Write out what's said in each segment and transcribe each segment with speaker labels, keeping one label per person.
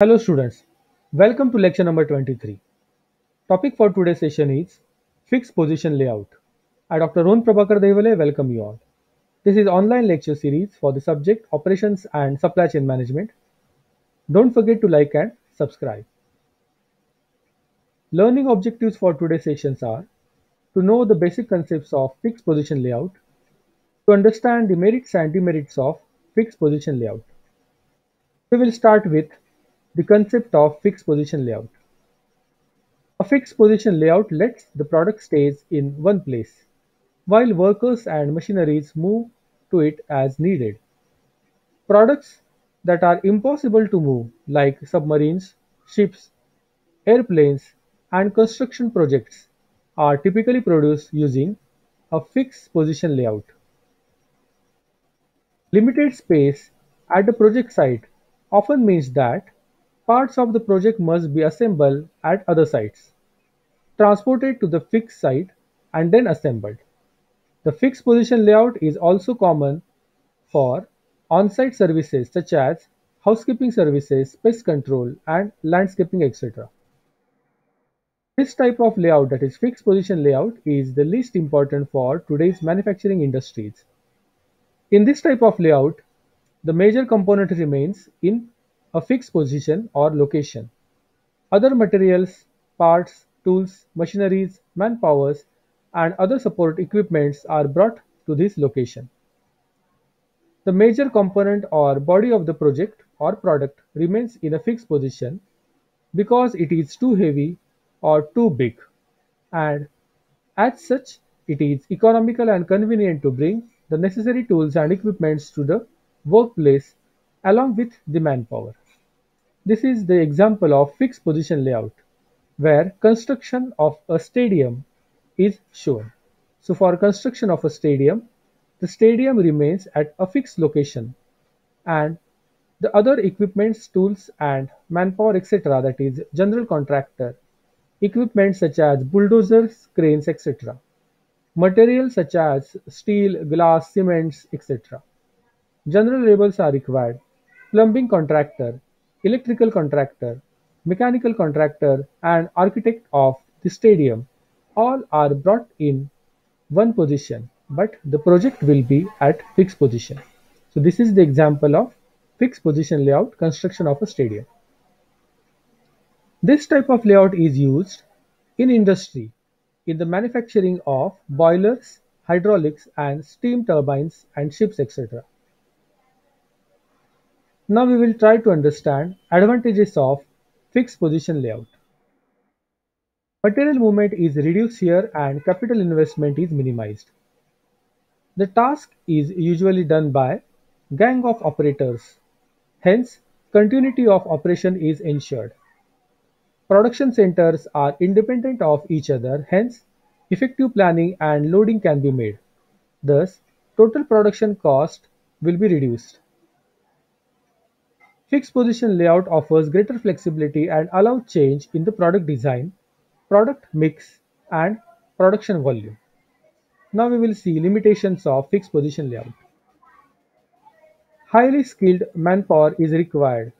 Speaker 1: Hello students, welcome to lecture number 23. Topic for today's session is fixed position layout. I Dr. Ron Prabhakar Devale welcome you all. This is online lecture series for the subject operations and supply chain management. Don't forget to like and subscribe. Learning objectives for today's sessions are to know the basic concepts of fixed position layout, to understand the merits and demerits of fixed position layout. We will start with the concept of fixed position layout. A fixed position layout lets the product stays in one place, while workers and machineries move to it as needed. Products that are impossible to move, like submarines, ships, airplanes, and construction projects, are typically produced using a fixed position layout. Limited space at the project site often means that parts of the project must be assembled at other sites, transported to the fixed site, and then assembled. The fixed position layout is also common for on-site services such as housekeeping services, pest control, and landscaping, etc. This type of layout, that is fixed position layout, is the least important for today's manufacturing industries. In this type of layout, the major component remains in a fixed position or location. Other materials, parts, tools, machineries, manpowers, and other support equipments are brought to this location. The major component or body of the project or product remains in a fixed position because it is too heavy or too big, and as such, it is economical and convenient to bring the necessary tools and equipments to the workplace along with the manpower. This is the example of fixed position layout, where construction of a stadium is shown. So for construction of a stadium, the stadium remains at a fixed location, and the other equipments, tools and manpower, etc., that is general contractor, equipment such as bulldozers, cranes, etc., materials such as steel, glass, cements, etc. General labels are required. Plumbing contractor, electrical contractor, mechanical contractor, and architect of the stadium all are brought in one position, but the project will be at fixed position. So this is the example of fixed position layout construction of a stadium. This type of layout is used in industry in the manufacturing of boilers, hydraulics and steam turbines and ships, etc. Now we will try to understand advantages of fixed position layout. Material movement is reduced here and capital investment is minimized. The task is usually done by gang of operators. Hence, continuity of operation is ensured. Production centers are independent of each other, hence effective planning and loading can be made. Thus, total production cost will be reduced. Fixed position layout offers greater flexibility and allows change in the product design, product mix, and production volume. Now we will see limitations of fixed position layout. Highly skilled manpower is required.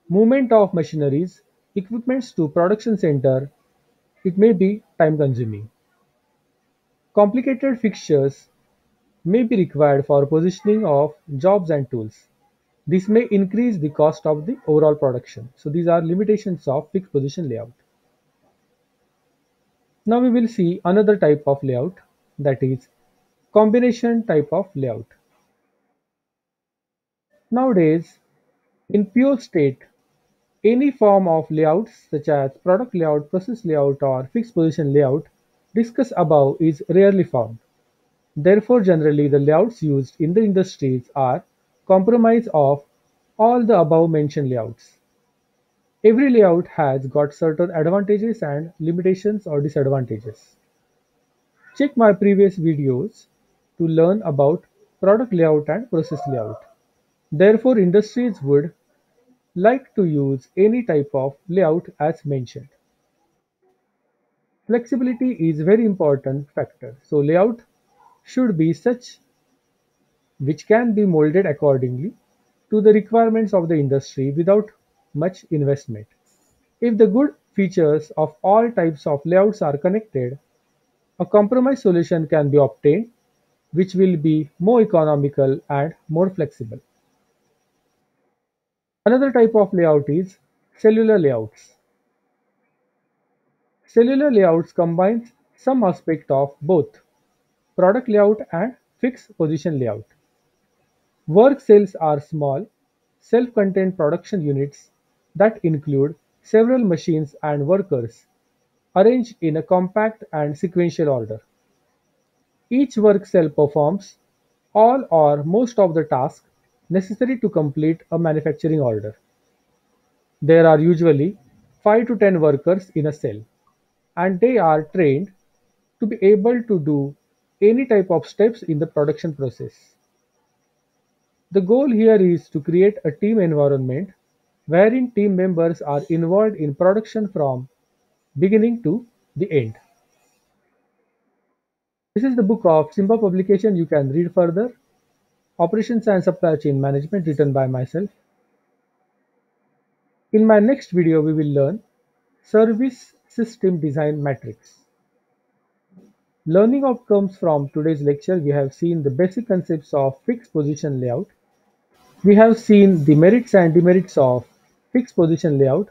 Speaker 1: Movement of machineries, equipments to production center, it may be time consuming. Complicated fixtures may be required for positioning of jobs and tools. This may increase the cost of the overall production. So these are limitations of fixed position layout. Now we will see another type of layout, that is combination type of layout. Nowadays, in pure state, any form of layouts such as product layout, process layout or fixed position layout discussed above is rarely found. Therefore, generally the layouts used in the industries are compromise of all the above mentioned layouts. Every layout has got certain advantages and limitations or disadvantages. Check my previous videos to learn about product layout and process layout. Therefore, industries would like to use any type of layout as mentioned. Flexibility is very important factor. So layout should be such which can be molded accordingly to the requirements of the industry without much investment. If the good features of all types of layouts are connected, a compromise solution can be obtained which will be more economical and more flexible. Another type of layout is cellular layouts. Cellular layouts combines some aspect of both product layout and fixed position layout. Work cells are small, self-contained production units that include several machines and workers arranged in a compact and sequential order. Each work cell performs all or most of the tasks necessary to complete a manufacturing order. There are usually 5 to 10 workers in a cell, and they are trained to be able to do any type of steps in the production process. The goal here is to create a team environment wherein team members are involved in production from beginning to the end. This is the book of Simba publication. You can read further. Operations and Supply Chain Management, written by myself. In my next video, we will learn Service System Design Matrix. Learning outcomes from today's lecture, we have seen the basic concepts of fixed position layout. We have seen the merits and demerits of fixed position layout.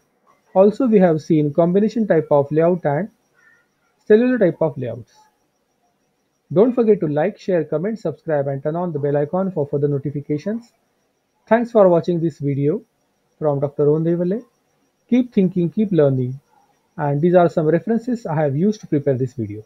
Speaker 1: Also, we have seen combination type of layout and cellular type of layouts. Don't forget to like, share, comment, subscribe and turn on the bell icon for further notifications. Thanks for watching this video from Dr. Ondevale. Keep thinking, keep learning, and these are some references I have used to prepare this video.